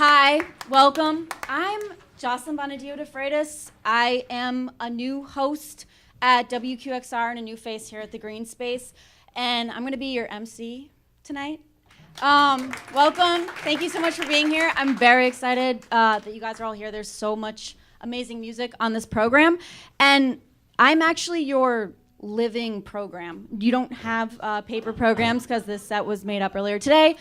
Hi, welcome. I'm Jocelyn Bonadio de Freitas. I am a new host at WQXR and a new face here at the Greene Space, and I'm going to be your MC tonight. Welcome. Thank you so much for being here. I'm very excited that you guys are all here. There's so much amazing music on this program, and I'm actually your living program. You don't have paper programs because this set was made up earlier today.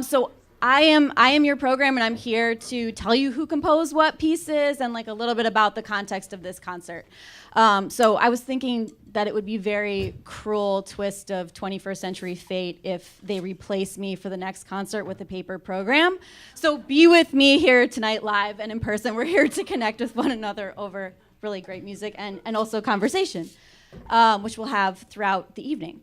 So I am your program, and I'm here to tell you who composed what pieces and like a little bit about the context of this concert. So I was thinking that it would be very cruel twist of 21st century fate if they replace me for the next concert with a paper program. So be with me here tonight live and in person. We're here to connect with one another over really great music and also conversation, which we'll have throughout the evening.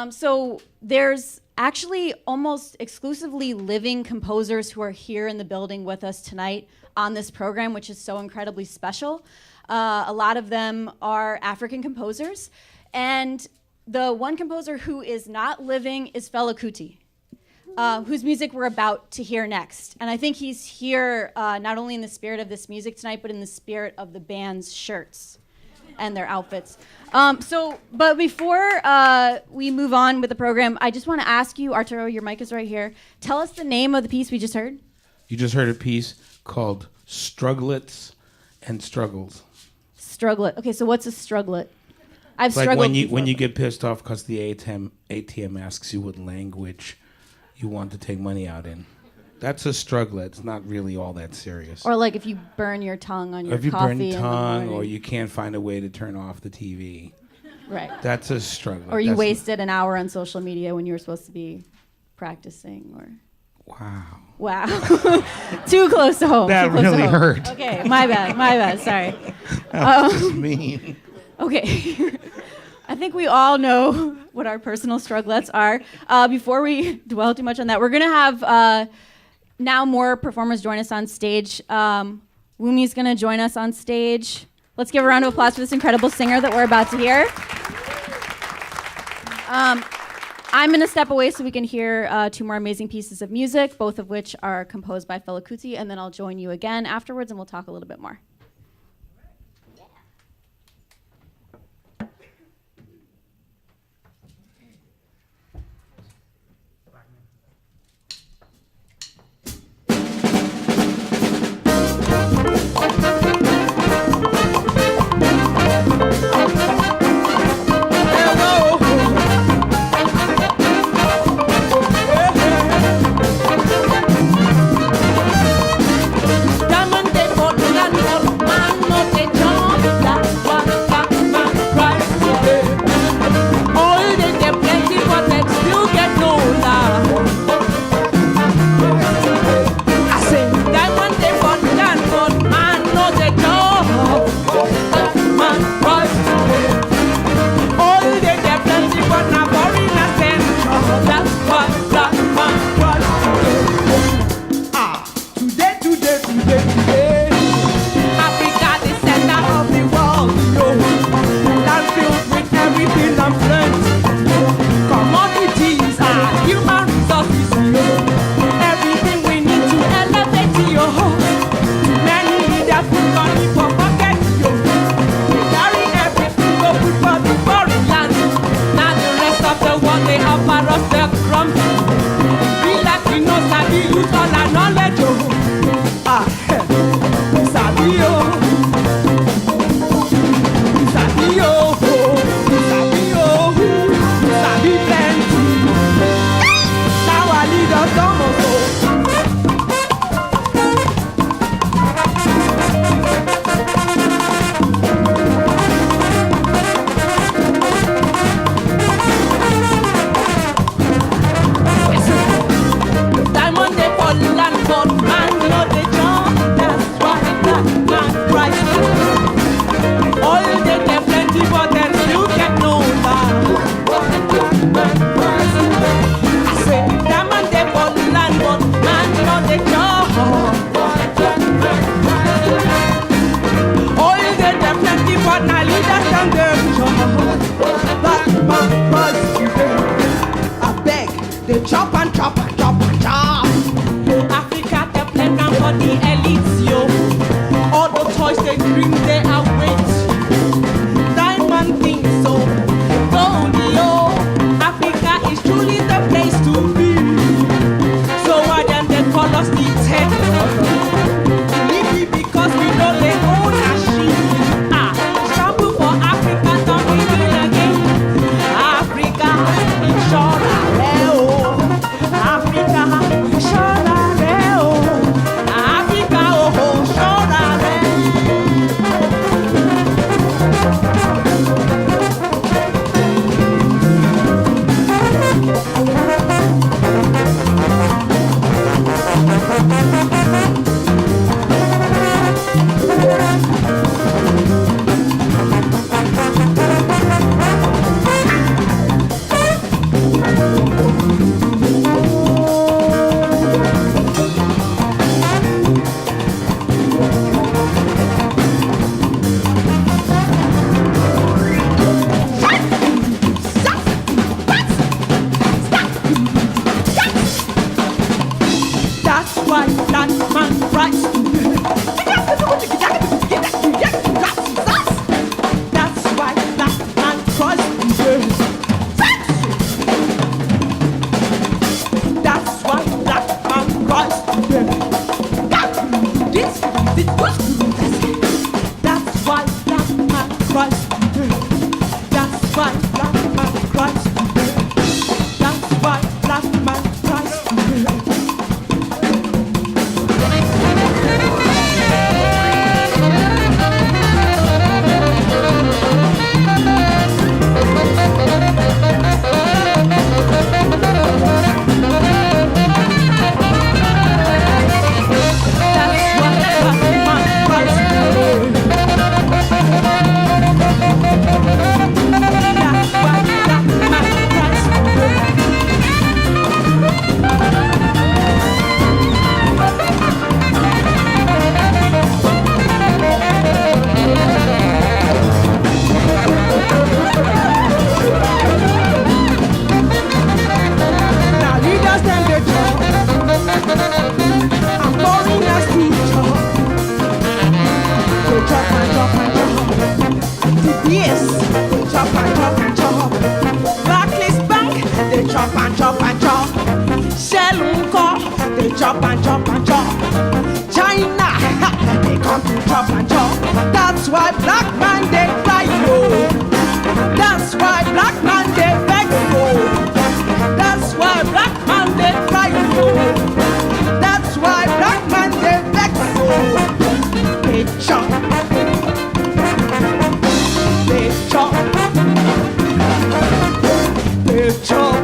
So there's actually almost exclusively living composers who are here in the building with us tonight on this program, which is so incredibly special. A lot of them are African composers, and the one composer who is not living is Fela Kuti, whose music we're about to hear next. And I think he's here not only in the spirit of this music tonight, but in the spirit of the band's shirts and their outfits. But before we move on with the program, I just want to ask you, Arturo, your mic is right here. Tell us the name of the piece we just heard. You just heard a piece called Strugglets and Struggles. Strugglet. Okay, so what's a strugglet? I've it's like struggled when you get pissed off because the ATM asks you what language you want to take money out in. That's a struglet. It's not really all that serious. Or like if you burn your tongue on your Or if you coffee burn your in the tongue, morning. or you can't find a way to turn off the TV. Right. That's a struggle. Or you That's wasted an hour on social media when you were supposed to be practicing. Or Wow. Too close to home. That Too close to really home. hurt. Okay, my bad. Sorry. That's mean. Okay. I think we all know what our personal struggles are. Before we dwell too much on that, we're going to have now more performers join us on stage. Wunmi's going to join us on stage. Let's give a round of applause for this incredible singer that we're about to hear. I'm going to step away so we can hear two more amazing pieces of music, both of which are composed by Fela Kuti, and then I'll join you again afterwards and we'll talk a little bit more. chop and chop and chop. China, they come to chop and chop. That's why black man they cry yo. That's why black man they beg yo. That's why black man they cry yo. That's why black man they beg yo. They chop, they chop, they chop.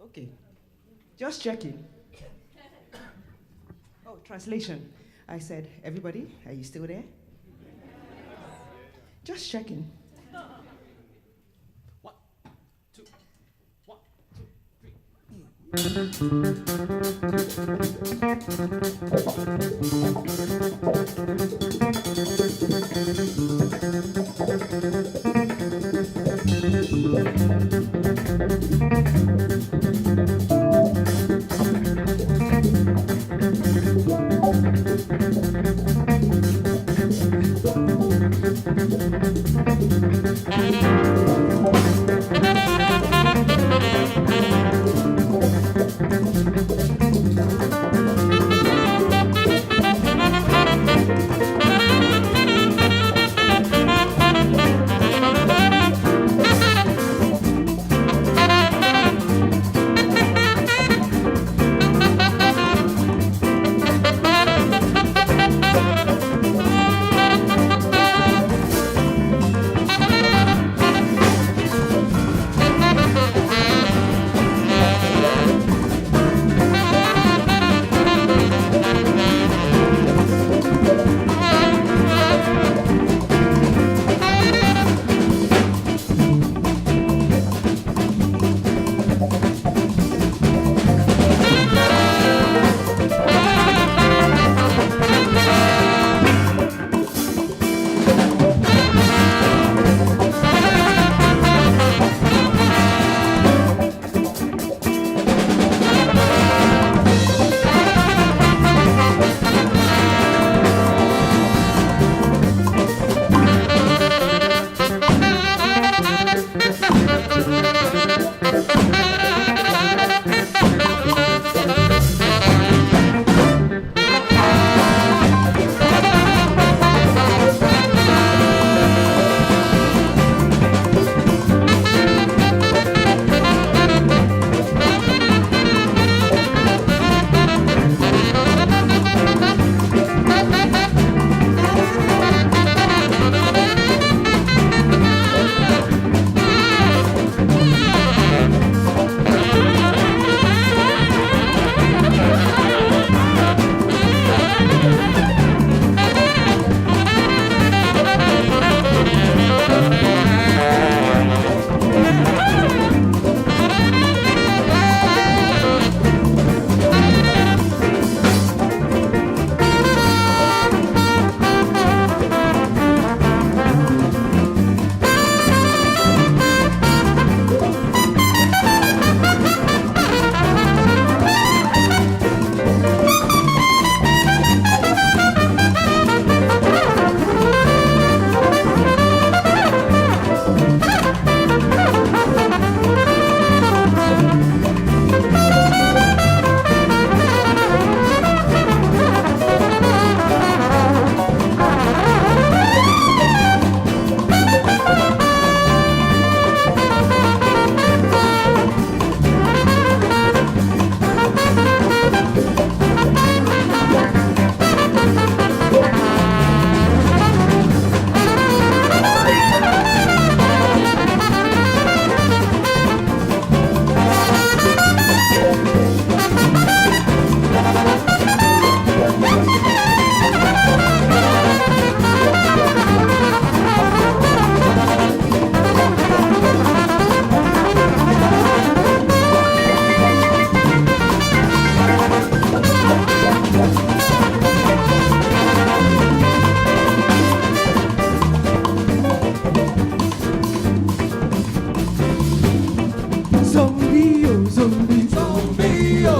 Okay, just checking. Oh, translation. I said, everybody, are you still there? Just checking. 1, 2, 1, 2, 3.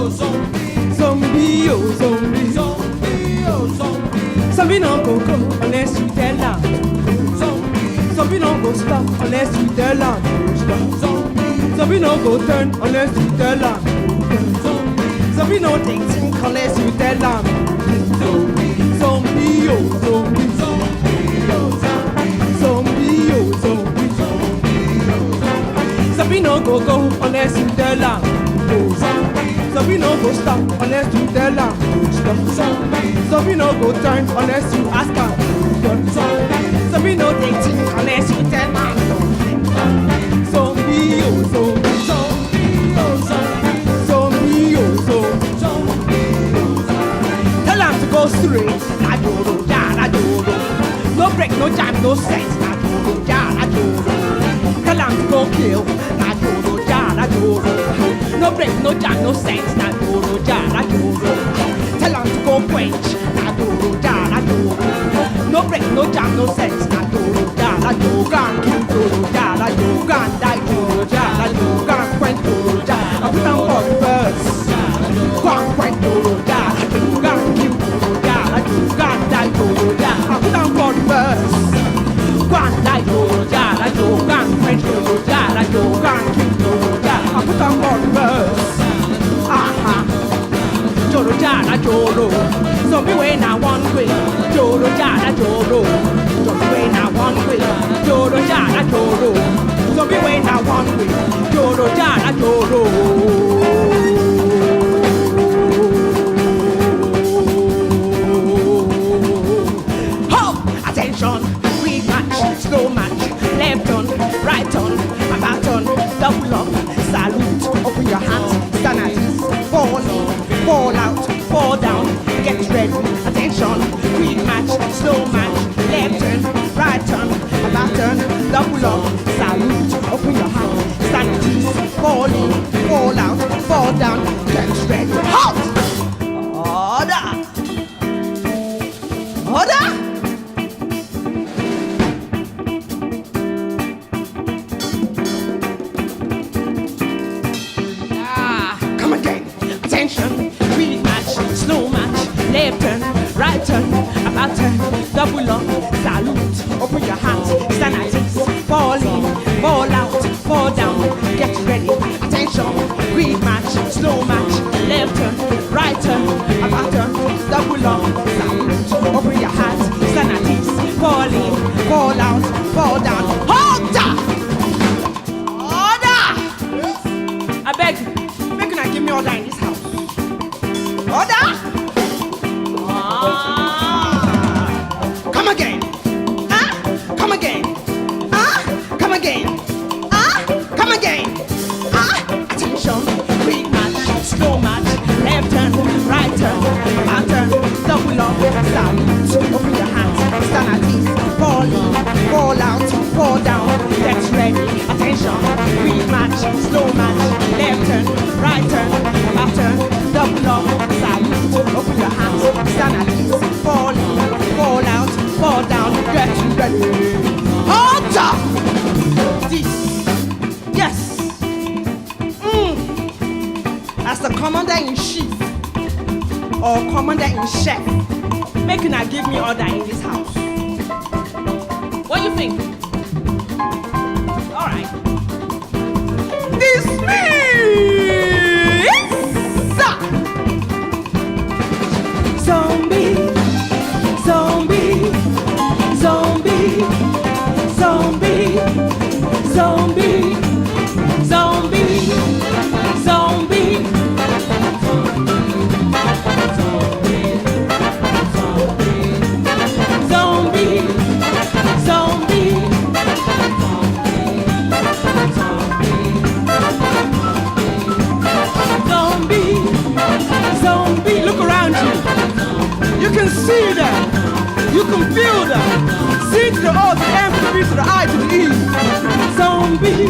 Zombie, oh zombie. Zombie no go go unless you tell them. Zombie no go stop unless you tell them. Zombie no go turn unless you tell them. Zombie no take think unless you tell them. Zombie, oh zombie. Zombie, oh zombie. Zombie no go go unless you tell them. Zombie no go stop unless you tell them. Zombie no go turn unless you ask her. Zombie no take think unless you tell them. Zombie, oh zombie. Zombie, oh zombie. Tell them to go straight. La joro, ja, la joro. No break, no jam, no sense. La joro, ja, la joro. Tell them to go kill. La joro, ja, la joro. No break, no jam, no sense. La joro, ja, la joro. Tell them to go quench. La joro, ja, la joro. No break, no jam, no sense. La joro, ja, la joro. Gun kill joro, ja, la joro. Gun die joro, ja, la joro. Gun quench joro, ja. I put down for the birds. Gun quench joro, ja, la joro. Gun kill joro, ja, la joro. Gun die joro, ja. I put down for the birds. Gun die joro, ja, la joro. Gun quench joro, ja, la joro. Gun kill joro, ja. I put down for the birds. Aha. Joro, ja, la joro. Zombie way now one way. Joro, ja, la joro. Zombie way now one way. Joro, ja, la joro. Zombie way now one way. Joro, ja, la joro. Ho! Attention! Quick match, slow match, left on, right on, about on, double up, salute, open your hands, stand at ease, fall in, fall out, fall down, get ready, attention, quick match, slow match, left turn, right turn, about turn, double up, salute, open your hands, stand at ease, fall in, fall out, fall down, get ready, halt! Order! Order! Come again, attention, quick match, slow match, left turn, right turn, about turn, double up, salute, open your hands, stand at ease, fall in, fall out, fall down, get ready, attention, quick match, slow match, left turn, right turn, about turn, double up, salute, open your hands, stand at ease, fall in, fall out, fall down, hold up! Order! I beg you. Give me order in this house. Order! Come again. Come again. Come again. Come again. Attention. Quick match, slow match, left turn, right turn, back turn, double up, salute, open your hands, stand at ease, fall in, fall out, fall down, get ready, attention, quick match, slow match, left turn, right turn, back turn, double up, salute, open your hands, stand at ease, fall in, fall out, fall down, get ready. Order! This, yes. As the commander-in-chief or commander-in-chef, make una give me order in this house. What do you think? All right. Dismiss! Zombie, zombie, zombie, zombie, zombie, zombie, zombie. You can see them, you can feel them. C to the O to the M to the B to the I to the E. Zombie.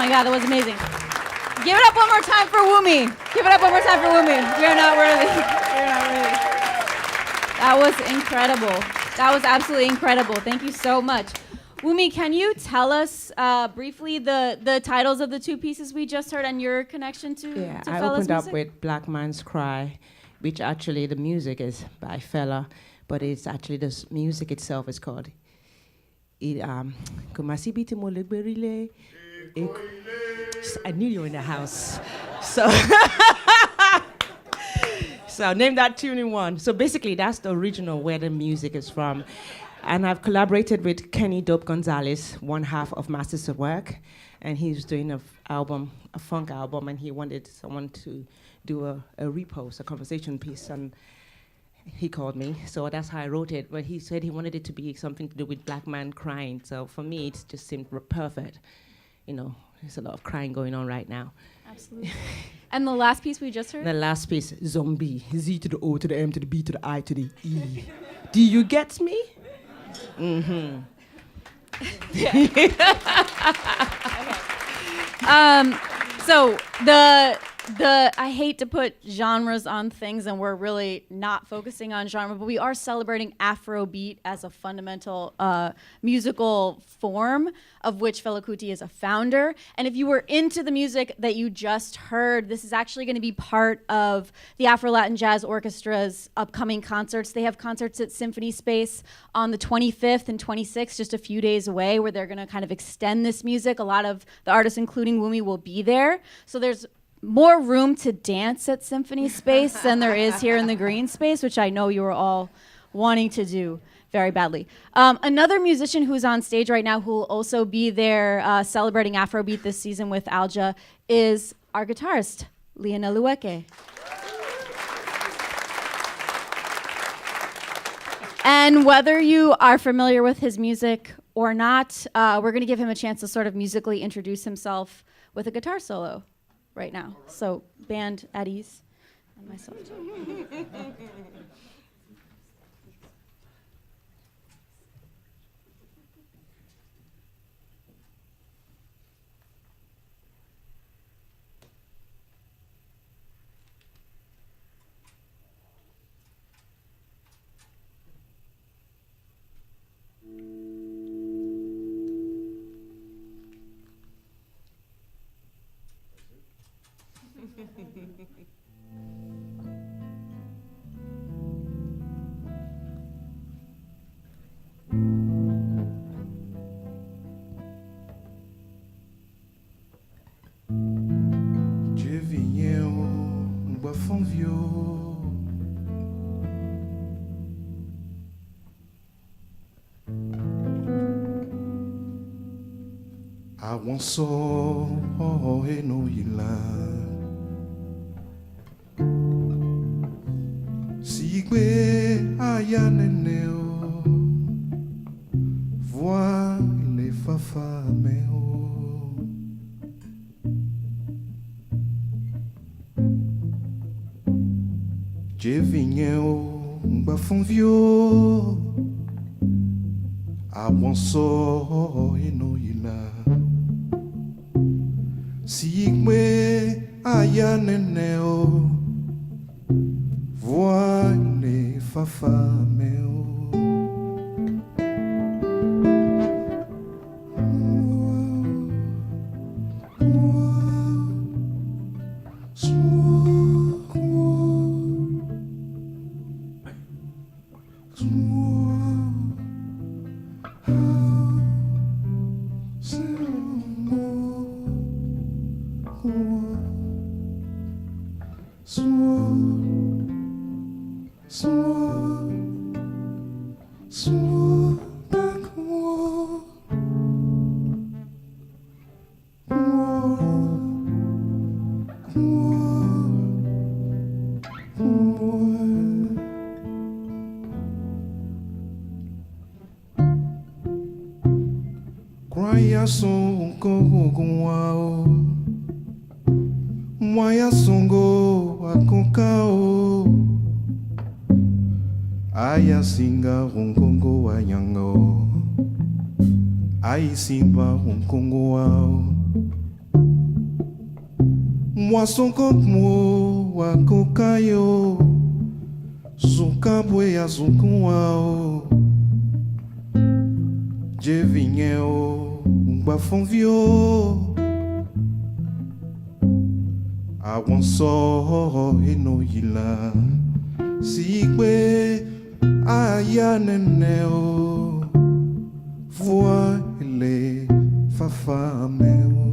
God, that was amazing. Give it up one more time for Wunmi. Give it up one more time for Wunmi. We are not worthy. We are not worthy. That was incredible. That was absolutely incredible. Thank you so much. Wunmi, can you tell us briefly the titles of the two pieces we just heard and your connection to I Fella's opened up music? with Black Man's Cry, which actually the music is by Fella, but it's actually the music itself is called I knew you were in the house. So so name that tune in one. So basically that's the original where the music is from. And I've collaborated with Kenny Dope Gonzalez, one half of Masters of Work, and he's doing a funk album, and he wanted someone to do a repost, a conversation piece, and he called me. So that's how I wrote it. But he said he wanted it to be something to do with Black man crying. So for me, it just seemed perfect. You know, there's a lot of crying going on right now. Absolutely. And the last piece we just heard? The last piece, Zombie. Z to the O to the M to the B to the I to the E. Do you get me? Mm-hmm. So I hate to put genres on things, and we're really not focusing on genre, but we are celebrating Afrobeat as a fundamental musical form of which Fela Kuti is a founder. And if you were into the music that you just heard, this is actually going to be part of the Afro Latin Jazz Orchestra's upcoming concerts. They have concerts at Symphony Space on the 25th and 26th, just a few days away, where they're going to kind of extend this music. A lot of the artists, including Wunmi, will be there. So there's more room to dance at Symphony Space than there is here in the Greene Space, which I know you are all wanting to do very badly. Another musician who's on stage right now who will also be there celebrating Afrobeat this season with Alja is our guitarist, Lionel Lueke. And whether you are familiar with his music or not, we're going to give him a chance to sort of musically introduce himself with a guitar solo right now. So band at ease, and myself too. Awanso eno yila Sigbe ayaneneo Voix les fafameo Jevinheo bafonvio Awanso eno yila Sigme ayaneneo Voix les fafameo Kwaya songo gongwao Mwaya songo akonkao Aya singa rongongo wayango Ai simba rongongo wao Moisson como wa kokayo Zunkabwe ya zunkuao Jevinheo Umbafonvio Awonso eno yila Sigwe ayaneneo Voix ele fafameo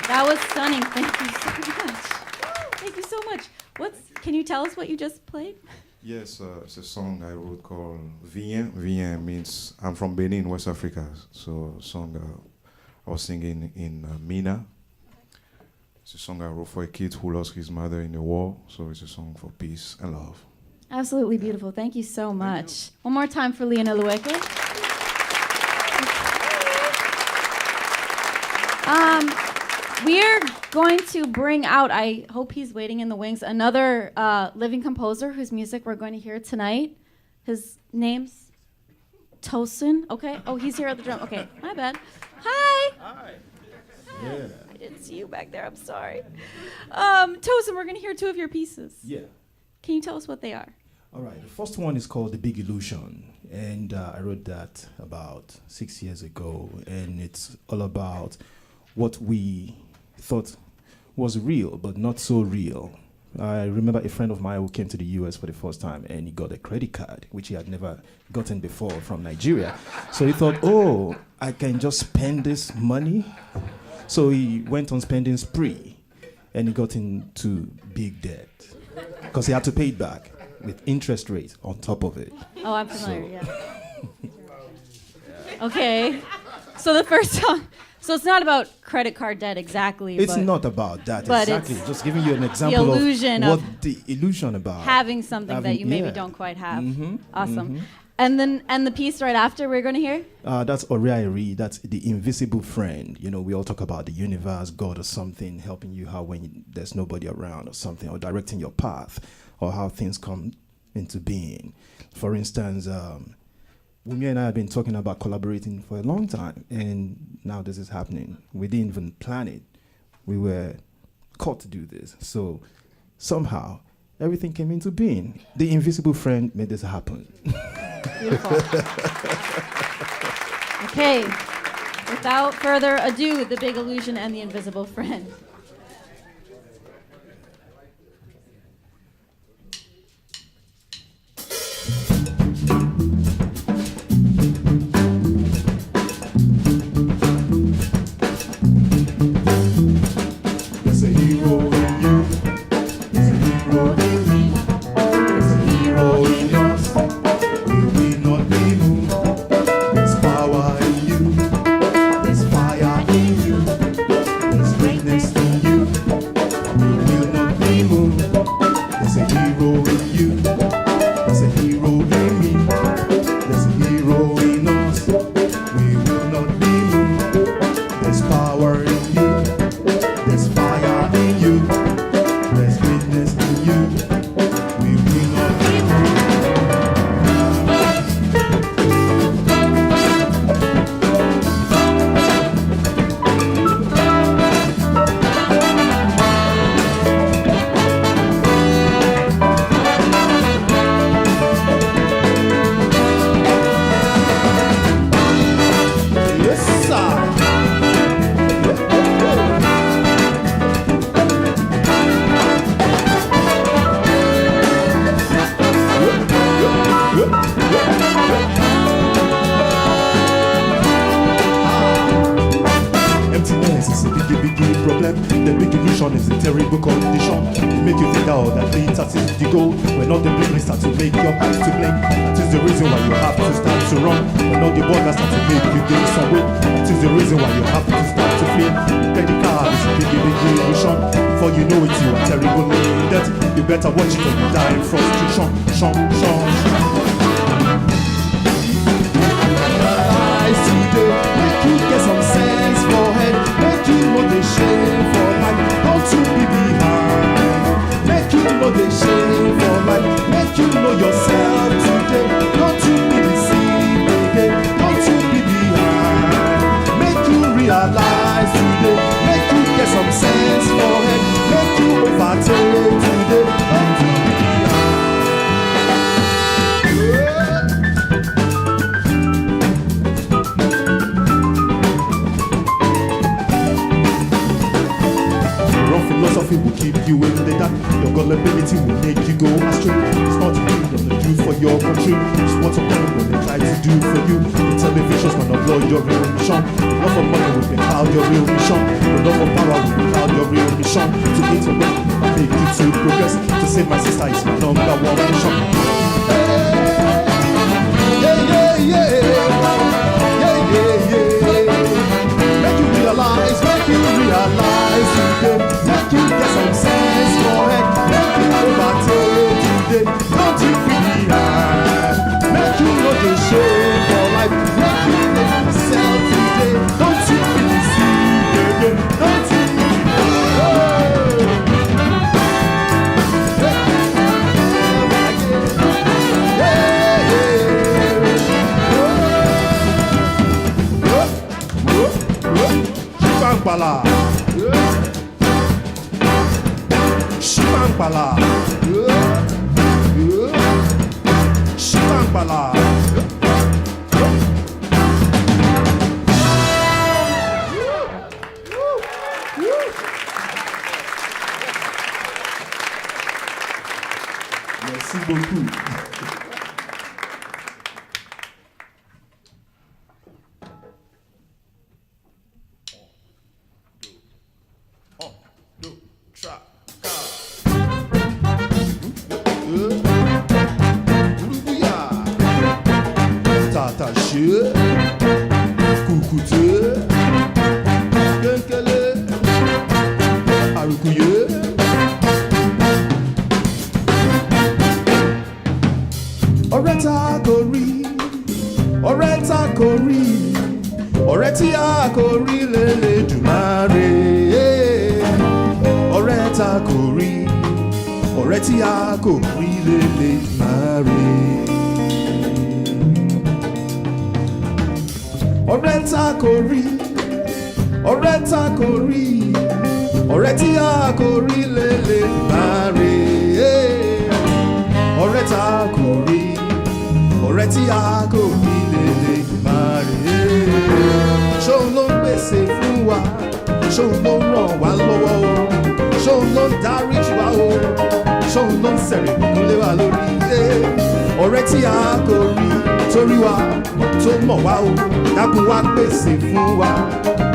That was stunning. Thank you so much. Thank you so much. Can you tell us what you just played? Yes, it's a song I wrote called Vien. Vien means I'm from Benin, West Africa. So, a song I was singing in Mina. It's a song I wrote for a kid who lost his mother in the war. So, it's a song for peace and love. Absolutely beautiful. Thank you so much. One more time for Leona Lueke. We're going to bring out, I hope he's waiting in the wings, another living composer whose music we're going to hear tonight. His name's Tosin. Okay. Oh, he's here at the drum. Okay, my bad. Hi. Hi. Yeah. I didn't see you back there. I'm sorry. Tosin, we're going to hear two of your pieces. Yeah. Can you tell us what they are? All right. The first one is called The Big Illusion. And I wrote that about 6 years ago. And it's all about what we thought was real, but not so real. I remember a friend of mine who came to the US for the first time, and he got a credit card, which he had never gotten before from Nigeria. So he thought, oh, I can just spend this money. So he went on spending spree, and he got into big debt because he had to pay it back with interest rate on top of it. Oh, I'm familiar, yeah. Okay. So the first song. So it's not about credit card debt exactly. It's not about that but exactly. it's just giving you an example the illusion of what the illusion about. Having something that you maybe don't quite have. Awesome. And then the piece right after we're going to hear? That's Oriairi. That's the invisible friend. You know, we all talk about the universe, God or something helping you how when there's nobody around or something, or directing your path, or how things come into being. For instance, Wunmi and I have been talking about collaborating for a long time, and now this is happening. We didn't even plan it. We were called to do this. So somehow, everything came into being. The invisible friend made this happen. Beautiful. Okay. Without further ado, The Big Illusion and The Invisible Friend. Fire in you, there's greatness. condition is a terrible condition. It make you think that all that glitters is the gold. When all the bling start to make your hands to blink, that is the reason why you have to start to run. When all the borders start to make you gain some weight, that is the reason why you have to start to flee. Credit card is a big illusion. Before you know it, you are terrible in debt. You better watch it or you die in frustration. Today, make you get some sense for head, make you know the shame for life, don't you be behind. Make you know the shame for life, make you know yourself today, don't you be deceived again, don't you be behind. Make you realize today, make you get some sense for head, make you overtake today, don't you be behind. Philosophy will keep you in the dark. Your gullibility will make you go astray. It's not you gonna do for your country. It's what's upon when they try to do for you. The television's gonna blow your real mission. The love of money will cloud your real mission. The love of power will cloud your real mission. To interact and make you to progress. To save my sister is my number one mission. Make you realize today. Make you get some sense for it. Make you overtake today. Don't you be behind. Make you know the shame for life. Make you know yourself today. Don't you be deceived again. Don't you be Shibankpala. Shibankpala. Shibankpala. Merci beaucoup.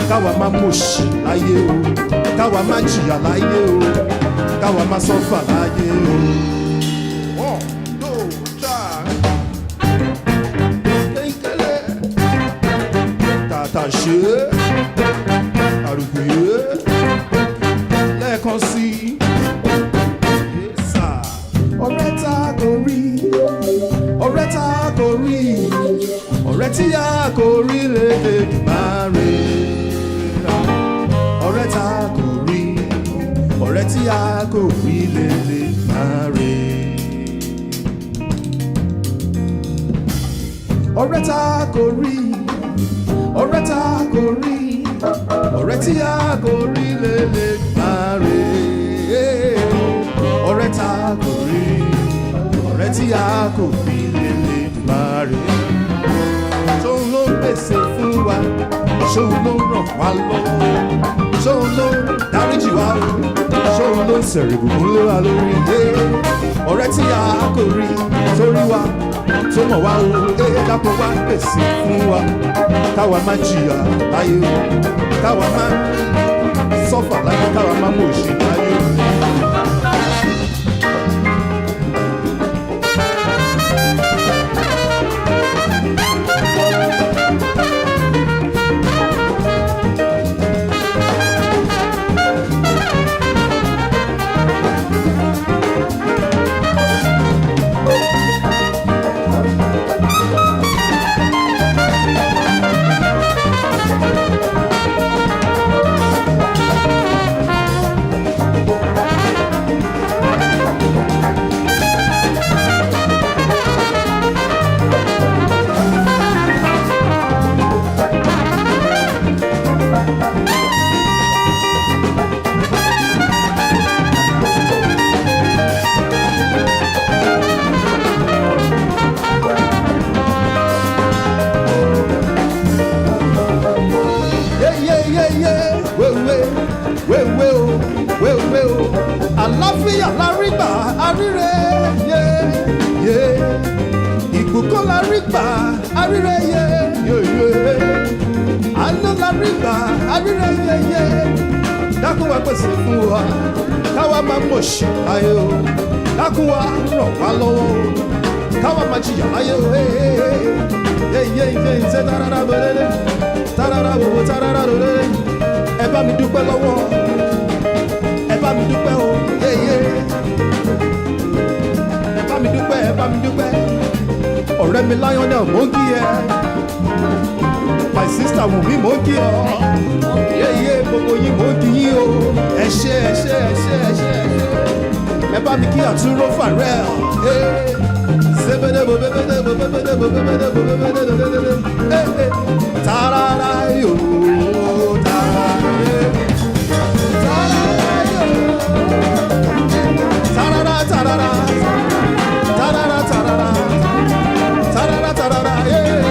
Káwa má mọ̀ṣì láyé o, káwa má jìyà láyé o, káwa má sọ́fà láyé o. One, two, three. Kéńkélé. Tàtà ṣe é, àrùkù yé, lẹ́ẹ̀kan sí i. Ọ̀rẹ́ tá kò rí, ọ̀rẹ́ tá kò rí, ọ̀rẹ́ tí a kò rí lè máa rí. Ọ̀rẹ́ tá kò rí, ọ̀rẹ́ tí a kò rí lè máa rí. Ọ̀rẹ́ tá kò rí, ọ̀rẹ́ tá kò rí, ọ̀rẹ́ tí a kò rí lè máa rí. Ọ̀rẹ́ tá kò rí, ọ̀rẹ́ tí a kò rí lè máa rí. Ṣóun ló pèsè fún wa, ṣóun ló ràn wá lọ́wọ́, ṣóun ló dáríjì wá o, ṣóun ló sẹ̀rẹ̀ bùkún lé wa lórí. Ọ̀rẹ́ tí a kò rí torí wa tó mọ̀ wá o, dápò wá pèsè fún wa, káwa má jìyà láyé o, káwa má sọ́fà láyé káwa máa mọ̀ òṣì láyé. Àlàáfíà la rí gbà àríre yé ìbùkún la rí gbà àríre yé àánú la rí gbà àríre yé dákun wá pèsè fún wa káwa máa mọ̀ ṣì láyé o dákun wá ràn wá lọ́wọ́ káwa máa jìyà láyé o ṣe tarara bẹ̀rẹ̀ tarara bòbò tarara rẹ̀ ẹ bá mi dúpẹ́ lọ́wọ́. Ẹ bá mi dúpẹ́ o, yéyé. Ẹ bá mi dúpẹ́, ẹ bá mi dúpẹ́. Ọ̀rẹ́ mi Lionel mò ń kí ẹ. My sister Wunmi mò ń kí ọ. Yéyé gbogbo yín mò ń kí yín o. Ẹ ṣé, ẹ ṣé, ẹ ṣé, ẹ ṣé, ẹ ṣé. Ẹ bá mi kí Arturo O'Farrill. Tarara yóò, tarara yóò. Tarara, tarara, tarara, tarara, tarara, tarara, yeah.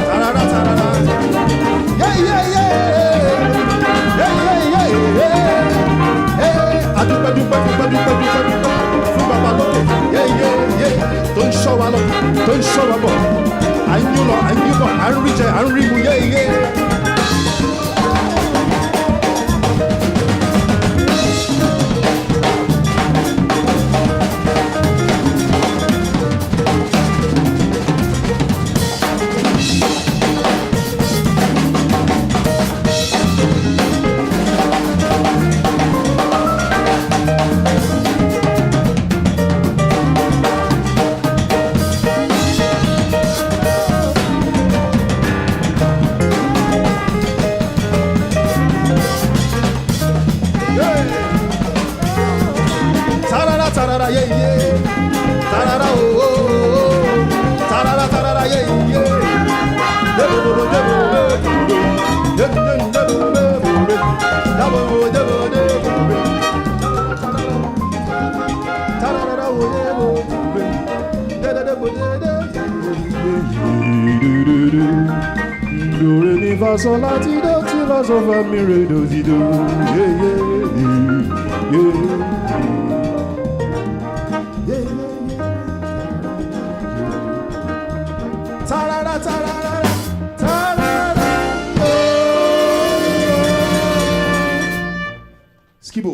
Tarara, tarara, yeah, yeah, yeah, yeah, yeah, yeah, yeah. Adupa, dupa, dupa, dupa, dupa, dupa. Fún bàbá lókè, yeah, yeah, yeah. Tó ń ṣọ́ wa lọ, tó ń ṣọ́ wa bọ̀. À ń yún lọ, à ń yún bọ̀, à ń rí jẹ, à ń rí mu, yeah, yeah. Tarara, yeah, yeah. Tarara, oh, oh, oh. Tarara, tarara, yeah, yeah. Do re mi fa sol la ti do ti la so fa mi re do ti do, yeah, yeah, yeah. Tarara, tarara, tarara, oh. Skibo.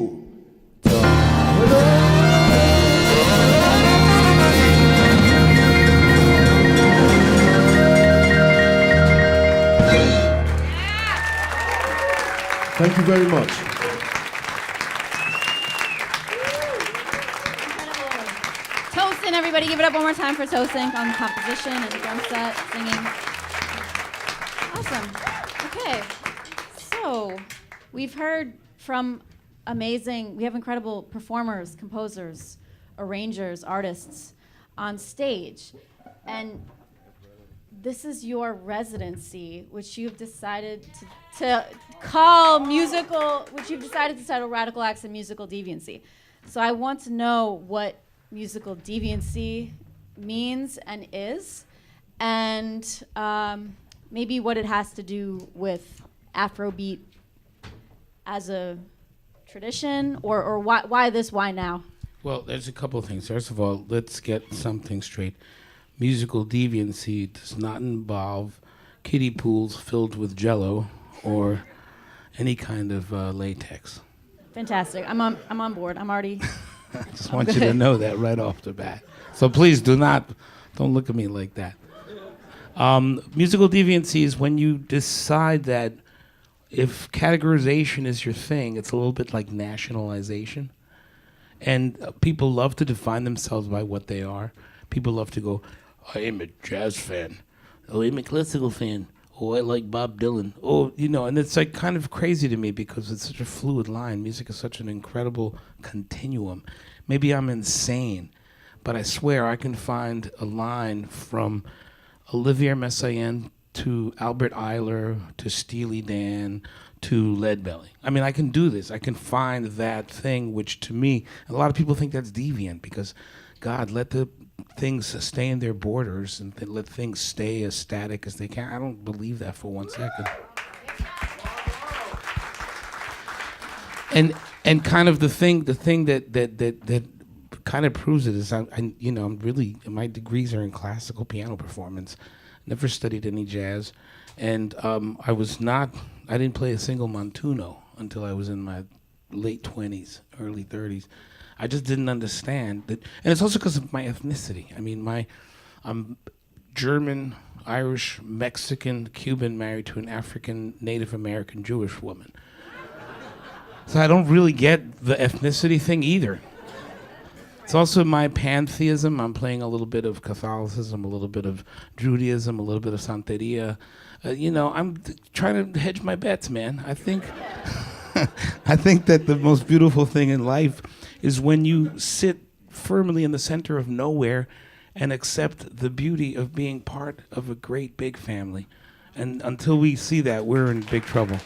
Thank you very much. Tosin, everybody, give it up one more time for Tosin on composition and drum set, singing. Awesome. Okay, so we've heard from we have incredible performers, composers, arrangers, artists on stage. And this is your residency, which you've decided to call musical, which you've decided to title Radical Acts in Musical Deviancy. So I want to know what musical deviancy means and is, and maybe what it has to do with Afrobeat as a tradition, or why this, why now? Well, there's a couple of things. First of all, let's get something straight. Musical deviancy does not involve kiddie pools filled with Jell-O or any kind of latex. Fantastic. I'm on board. I'm already. I just want you to know that right off the bat. So please don't look at me like that. Musical deviancy is when you decide that if categorization is your thing, it's a little bit like nationalization. And people love to define themselves by what they are. People love to go, I am a jazz fan. Oh, I'm a classical fan. Oh, I like Bob Dylan. Oh, and it's like kind of crazy to me because it's such a fluid line. Music is such an incredible continuum. Maybe I'm insane, but I swear I can find a line from Olivier Messiaen to Albert Ayler to Steely Dan to Leadbelly. I mean, I can do this. I can find that thing, which to me, a lot of people think that's deviant because, God, let the things stay in their borders and let things stay as static as they can. I don't believe that for 1 second. And kind of the thing that kind of proves it is my degrees are in classical piano performance. Never studied any jazz, and I didn't play a single montuno until I was in my late 20s, early 30s. I just didn't understand that, and it's also because of my ethnicity. I mean, I'm German, Irish, Mexican, Cuban, married to an African, Native American, Jewish woman. So I don't really get the ethnicity thing either. It's also my pantheism. I'm playing a little bit of Catholicism, a little bit of Judaism, a little bit of Santeria. I'm trying to hedge my bets, man. I think that the most beautiful thing in life is when you sit firmly in the center of nowhere and accept the beauty of being part of a great big family. And until we see that, we're in big trouble.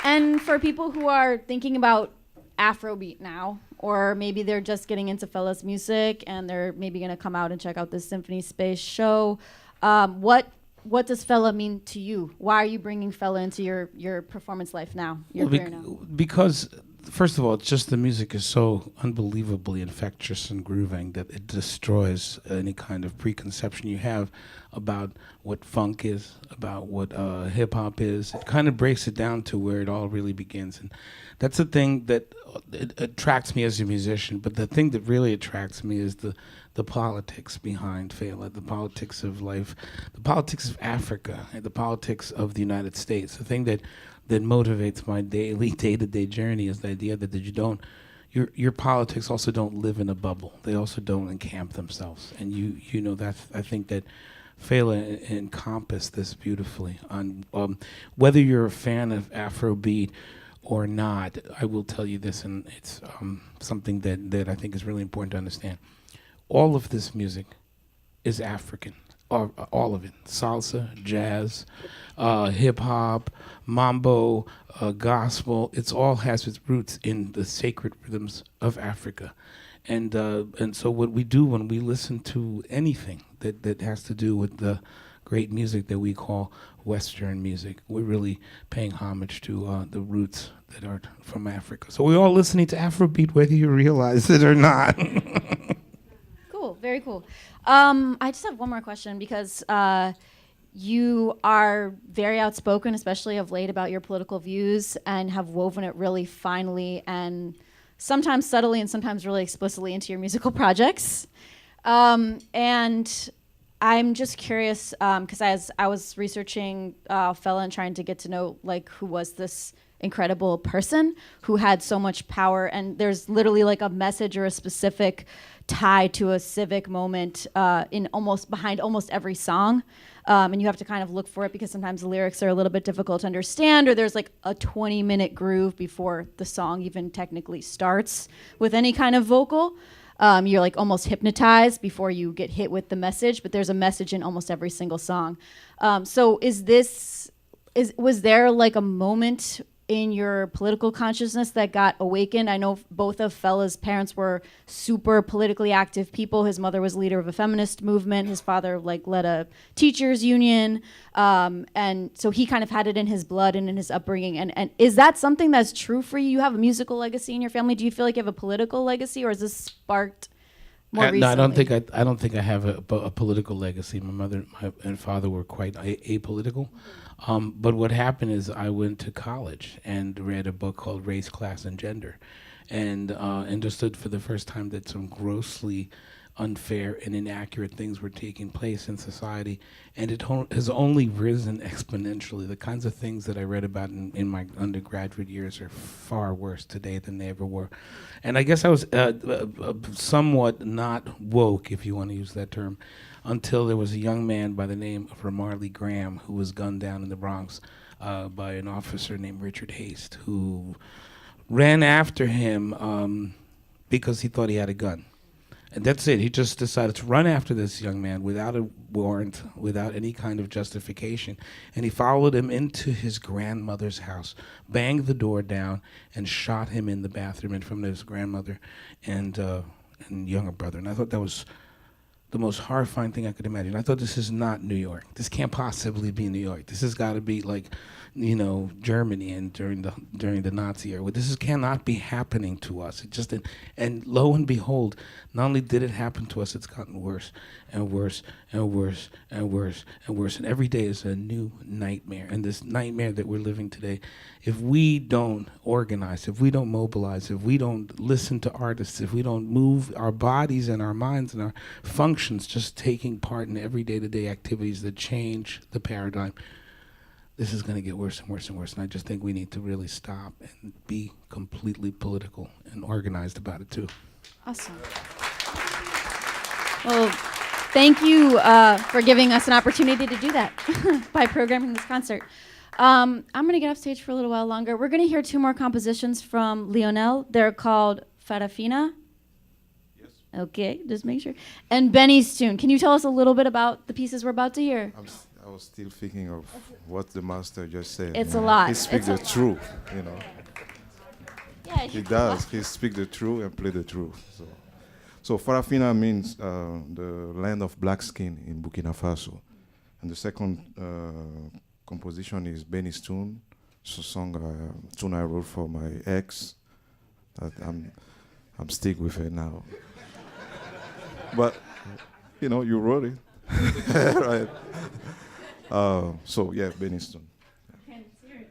And for people who are thinking about Afrobeat now, or maybe they're just getting into Fella's music and they're maybe going to come out and check out this Symphony Space show, what does Fella mean to you? Why are you bringing Fella into your performance life now, your career now? Because, first of all, it's just the music is so unbelievably infectious and grooving that it destroys any kind of preconception you have about what funk is, about what hip-hop is. It kind of breaks it down to where it all really begins. And that's the thing that it attracts me as a musician, but the thing that really attracts me is the politics behind Fela, the politics of life, the politics of Africa, and the politics of the United States. The thing that motivates my daily, day-to-day journey is the idea that your politics also don't live in a bubble. They also don't encamp themselves. And I think that Fela encompassed this beautifully. On whether you're a fan of Afrobeat or not, I will tell you this, and it's something that I think is really important to understand. All of this music is African, all of it. Salsa, jazz, hip-hop, mambo, gospel. It all has its roots in the sacred rhythms of Africa. And so what we do when we listen to anything that has to do with the great music that we call Western music, we're really paying homage to the roots that are from Africa. So we're all listening to Afrobeat whether you realize it or not. Cool, very cool. I just have one more question because you are very outspoken, especially of late, about your political views and have woven it really finely and sometimes subtly and sometimes really explicitly into your musical projects. And I'm just curious, because as I was researching Fela and trying to get to know who was this incredible person who had so much power, and there's literally a message or a specific tie to a civic moment behind almost every song. And you have to kind of look for it because sometimes the lyrics are a little bit difficult to understand, or there's a 20-minute groove before the song even technically starts with any kind of vocal. You're almost hypnotized before you get hit with the message, but there's a message in almost every single song. So was there a moment in your political consciousness that got awakened? I know both of Fela's parents were super politically active people. His mother was leader of a feminist movement. His father led a teachers union. And so he kind of had it in his blood and in his upbringing. And is that something that's true for you? You have a musical legacy in your family. Do you feel like you have a political legacy, or is this sparked more recently? No, I don't think I have a political legacy. My mother and father were quite apolitical. But what happened is I went to college and read a book called Race, Class, and Gender, and understood for the first time that some grossly unfair and inaccurate things were taking place in society, and it has only risen exponentially. The kinds of things that I read about in my undergraduate years are far worse today than they ever were. And I guess I was somewhat not woke, if you want to use that term, until there was a young man by the name of Ramarley Graham who was gunned down in the Bronx by an officer named Richard Haste, who ran after him because he thought he had a gun. And that's it. He just decided to run after this young man without a warrant, without any kind of justification. And he followed him into his grandmother's house, banged the door down, and shot him in the bathroom in front of his grandmother and younger brother. And I thought that was the most horrifying thing I could imagine. I thought, this is not New York. This can't possibly be New York. This has got to be like, Germany and during the Nazi era. This cannot be happening to us. It just and lo and behold, not only did it happen to us, it's gotten worse and worse and worse and worse and worse. And every day is a new nightmare. And this nightmare that we're living today, if we don't organize, if we don't mobilize, if we don't listen to artists, if we don't move our bodies and our minds and our functions, just taking part in every day-to-day activities that change the paradigm, this is going to get worse and worse and worse. And I just think we need to really stop and be completely political and organized about it too. Awesome. Well, thank you for giving us an opportunity to do that by programming this concert. I'm going to get off stage for a little while longer. We're going to hear two more compositions from Lionel. They're called Farafina. Yes. Okay, just make sure. And Benny's Tune. Can you tell us a little bit about the pieces we're about to hear? I was still thinking of what the master just said. It's a lot. He speaks the truth, Yeah, He does. He speaks the truth and play the truth. So Farafina means the land of black skin in Burkina Faso. And the second composition is Benny's Tune, it's a tune I wrote for my ex. That I'm stick with it now. But you wrote it, right? So yeah, Benny's Tune. Okay, let's hear it.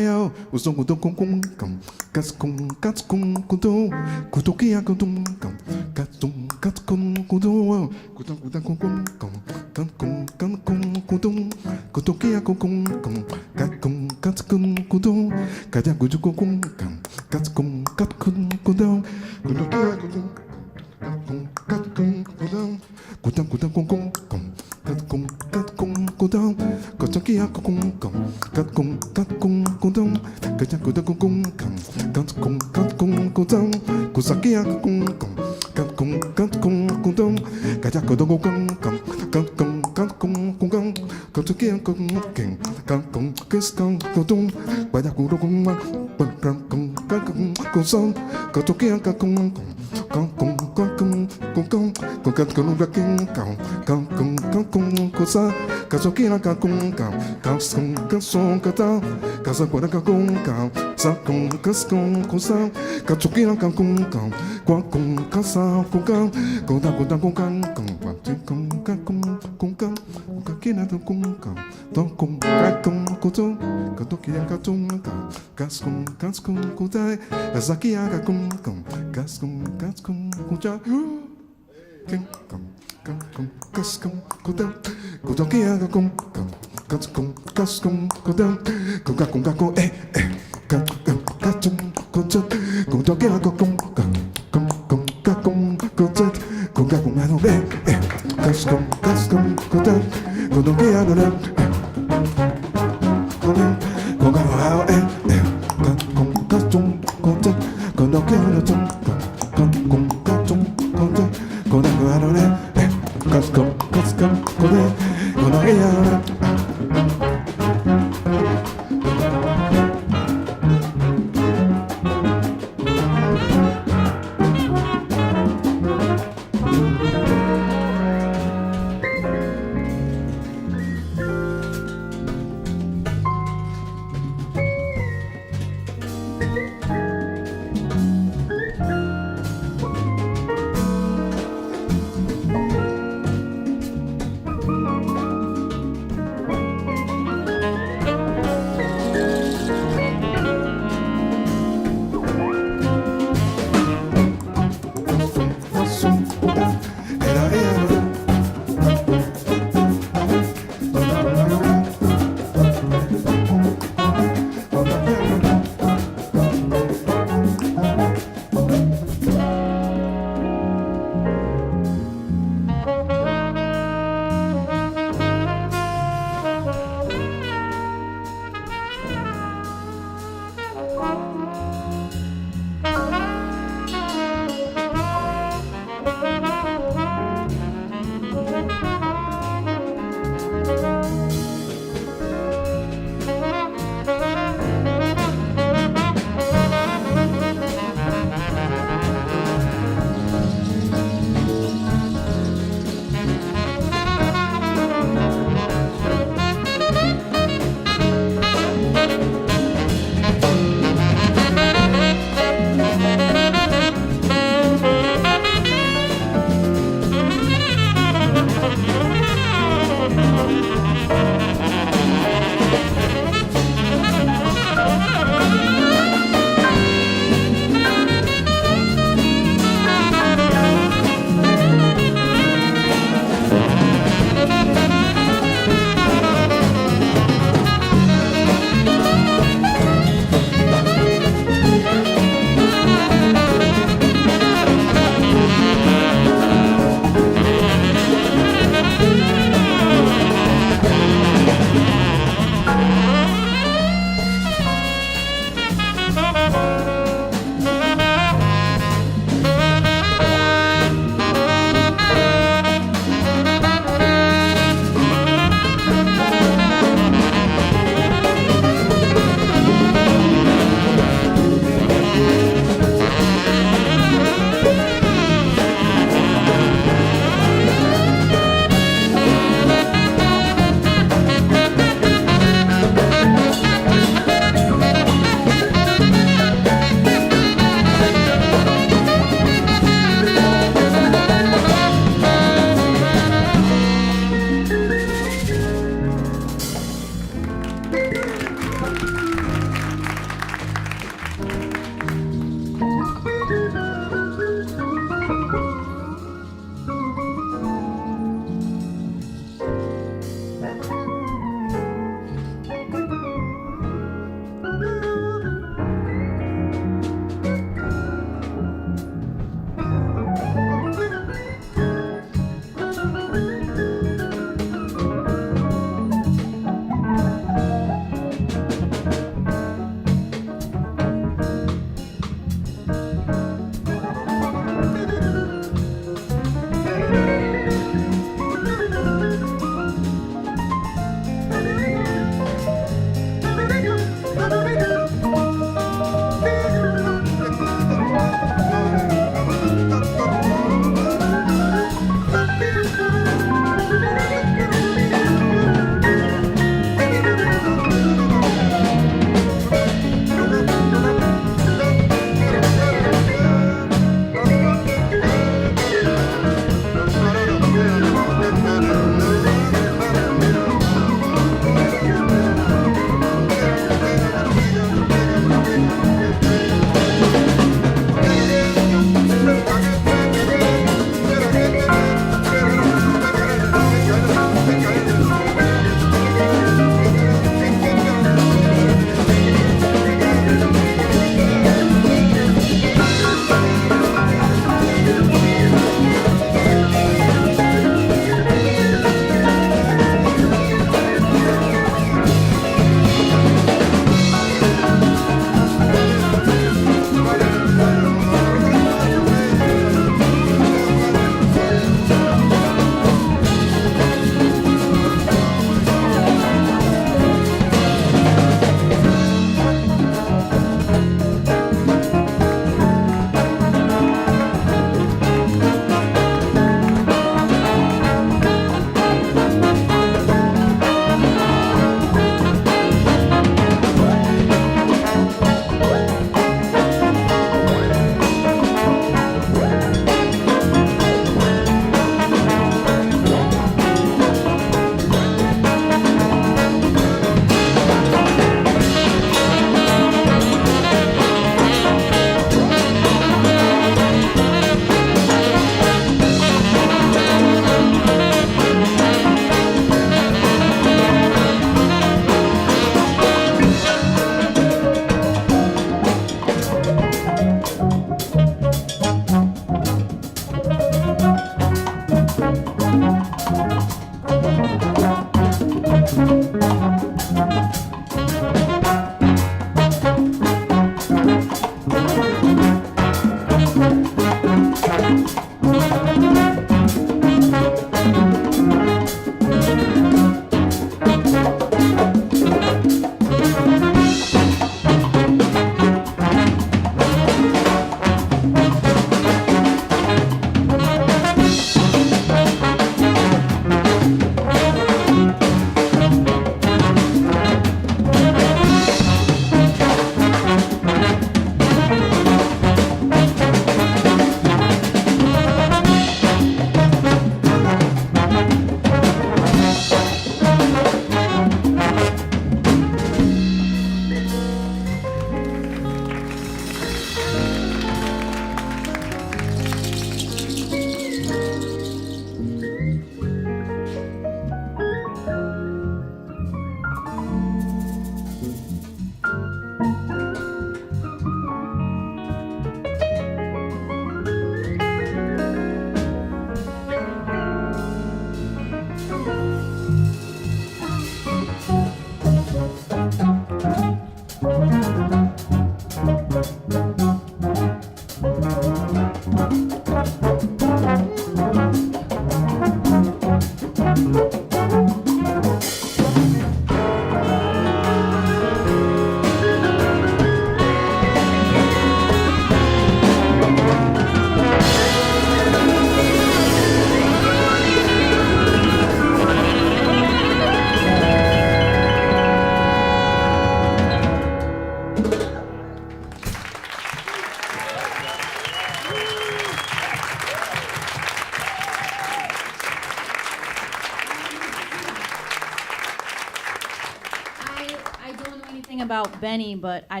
About Benny, but I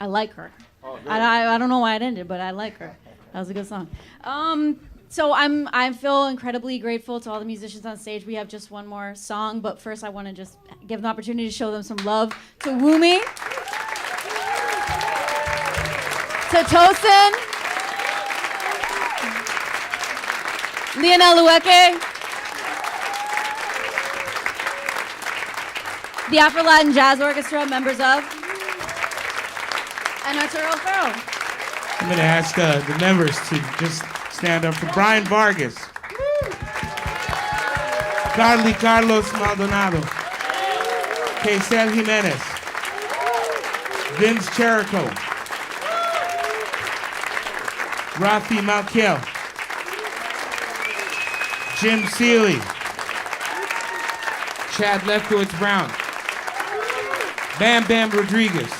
like her. I don't know why it ended, but I like her. That was a good song. So I feel incredibly grateful to all the musicians on stage. We have just one more song, but first I want to just give them the opportunity to show them some love to Wunmi, to Tosin, Lionel Lueke, the Afro Latin Jazz Orchestra, members of, and Arturo O'Farrill. I'm going to ask the members to just stand up for Bryan Vargas, Carlos Maldonado, Keisel Jimenez, Vince Cherico, Rafi Malkiel, Jim Seeley, Chad Lefkowitz Brown, Bam Bam Rodriguez.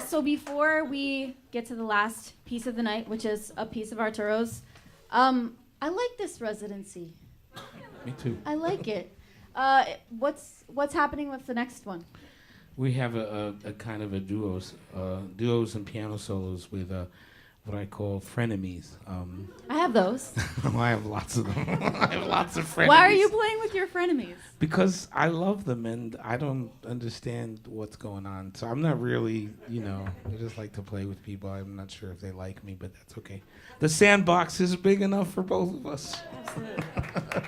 So before we get to the last piece of the night, which is a piece of Arturo's, I like this residency. Me too. I like it. What's happening with the next one? We have a kind of a duos and piano solos with what I call frenemies. I have those. I have lots of them. I have lots of frenemies. Why are you playing with your frenemies? Because I love them and I don't understand what's going on. So I'm not really, I just like to play with people. I'm not sure if they like me, but that's okay. The sandbox is big enough for both of us. Absolutely.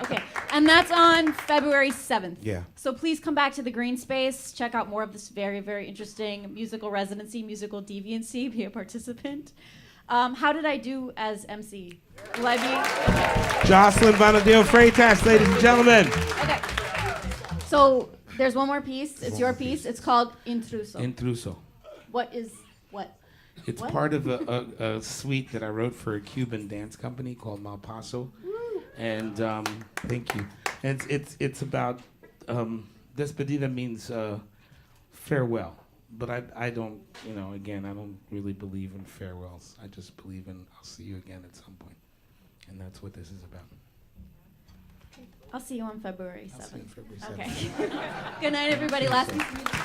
Okay, and that's on February 7th. Yeah. So please come back to the Greene Space. Check out more of this very, very interesting musical residency, musical deviancy. Be a participant. How did I do as MC? Will I be? Okay. Jocelyn Bonadeo Freitas, ladies and gentlemen. Okay. So there's one more piece. It's your piece. It's called Intruso. Intruso. What is what? It's What? part of a suite that I wrote for a Cuban dance company called Malpaso. And thank you. And it's about despedida means farewell. But I don't, again, I don't really believe in farewells. I just believe in I'll see you again at some point. And that's what this is about. I'll see you on February 7th. I'll see you on February 7th. Okay. Good night, everybody. Last piece of music.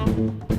Thank you.